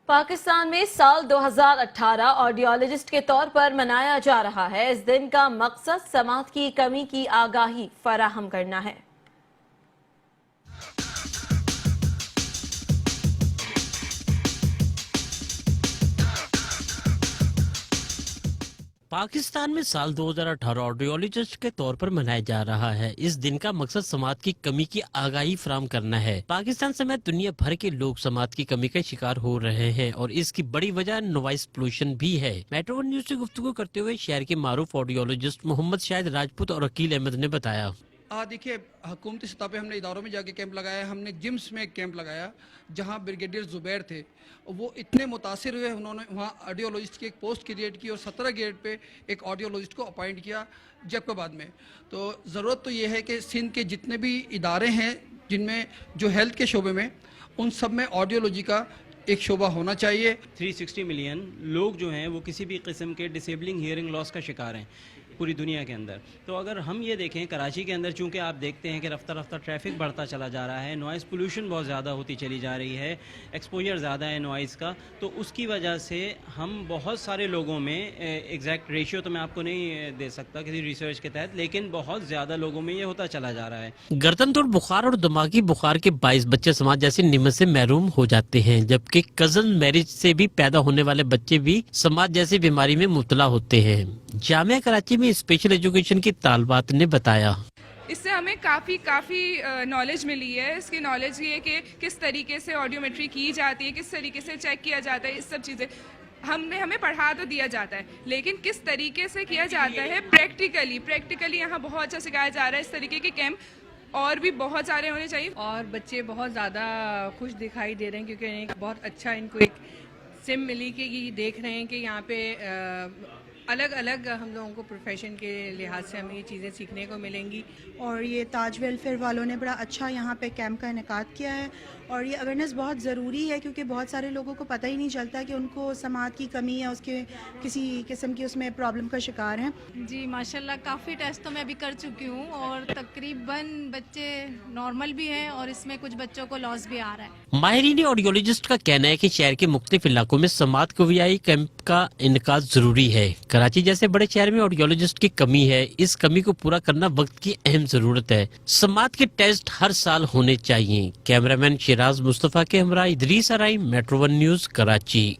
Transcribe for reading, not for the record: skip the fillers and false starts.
پاکستان میں سال 2018 آڈیولوجسٹ کے طور پر منایا جا رہا ہے۔ اس دن کا مقصد سماعت کی کمی کی آگاہی فراہم کرنا ہے۔ پاکستان میں سال 2018 آڈیولوجسٹ کے طور پر منایا جا رہا ہے۔ اس دن کا مقصد سماعت کی کمی کی آگاہی فراہم کرنا ہے۔ پاکستان سمیت دنیا بھر کے لوگ سماعت کی کمی کا شکار ہو رہے ہیں اور اس کی بڑی وجہ نوائز پولوشن بھی ہے۔ میٹرو ون نیوز سے گفتگو کرتے ہوئے شہر کے معروف آڈیولوجسٹ محمد شاہد راجپوت اور عقیل احمد نے بتایا۔ دیکھیے، حکومتی سطح پہ ہم نے اداروں میں جا کے کیمپ لگایا، ہم نے جمس میں ایک کیمپ لگایا جہاں بریگیڈیئر زبیر تھے۔ وہ اتنے متاثر ہوئے، انہوں نے وہاں آڈیولوجسٹ کی ایک پوسٹ کریٹ کی اور 17 گریڈ پہ ایک آڈیولوجسٹ کو اپائنٹ کیا جیکب آباد میں۔ تو ضرورت تو یہ ہے کہ سندھ کے جتنے بھی ادارے ہیں جن میں جو ہیلتھ کے شعبے میں، ان سب میں آڈیولوجی کا ایک شعبہ ہونا چاہیے۔ 360 ملین لوگ جو ہیں وہ کسی بھی قسم کے ڈسیبلنگ ہیئرنگ لاس کا شکار ہیں پوری دنیا کے اندر۔ تو اگر ہم یہ دیکھیں کراچی کے اندر، چونکہ آپ دیکھتے ہیں کہ رفتہ رفتہ ٹریفک بڑھتا چلا جا رہا ہے، نوائز پولوشن بہت زیادہ ہوتی چلی جا رہی ہے، ایکسپوجر زیادہ ہے نوائز کا، تو اس کی وجہ سے ہم بہت سارے لوگوں میں، ایگزیکٹ ریشیو تو میں آپ کو نہیں دے سکتا کسی ریسرچ کے تحت، لیکن بہت زیادہ لوگوں میں یہ ہوتا چلا جا رہا ہے۔ گردن توڑ بخار اور دماغی بخار کے باعث بچے سماج جیسی نعمت سے محروم ہو جاتے ہیں، جبکہ کزن میرج سے بھی پیدا ہونے والے بچے بھی سماج جیسی بیماری میں مبتلا ہوتے ہیں۔ جامعہ کراچی میں اسپیشل ایجوکیشن کی طالبات نے بتایا، اس سے ہمیں کافی نالج ملی ہے۔ اس کی نالج یہ ہے کہ کس طریقے سے آڈیومیٹری کی جاتی ہے، کس طریقے سے چیک کیا جاتا ہے، اس سب چیزیں ہمیں پڑھا تو دیا جاتا ہے، لیکن کس طریقے سے کیا جاتا ہے پریکٹیکلی یہاں بہت اچھا سکھایا جا رہا ہے۔ اس طریقے کے کیمپ اور بھی بہت سارے ہونے چاہیے، اور بچے بہت زیادہ خوش دکھائی دے رہے ہیں کیونکہ ایک بہت اچھا ان کو ایک سم ملی کہ یہ دیکھ رہے ہیں کہ یہاں پہ الگ الگ ہم لوگوں کو پروفیشن کے لحاظ سے ہمیں یہ چیزیں سیکھنے کو ملیں گی۔ اور یہ تاج ویلفیئر والوں نے بڑا اچھا یہاں پہ کیمپ کا انعقاد کیا ہے، اور یہ اویئرنیس بہت ضروری ہے کیونکہ بہت سارے لوگوں کو پتہ ہی نہیں چلتا کہ ان کو سماعت کی کمی یا اس کے کسی قسم کی اس میں پرابلم کا شکار ہیں۔ جی ماشاءاللہ کافی ٹیسٹ تو میں بھی کر چکی ہوں اور تقریباً بچے نارمل بھی ہیں اور اس میں کچھ بچوں کو لاس بھی آ رہا ہے۔ ماہرین آڈیولوجسٹ کا کہنا ہے کہ شہر کے مختلف علاقوں میں سماعت کویائی کیمپ کا انعقاد ضروری ہے۔ کراچی جیسے بڑے شہر میں آڈیولوجسٹ کی کمی ہے، اس کمی کو پورا کرنا وقت کی اہم ضرورت ہے۔ سماعت کے ٹیسٹ ہر سال ہونے چاہیے۔ کیمرہ مین شیراز مصطفیٰ کے ہمراہ Idrees Arain, metro one news, Karachi.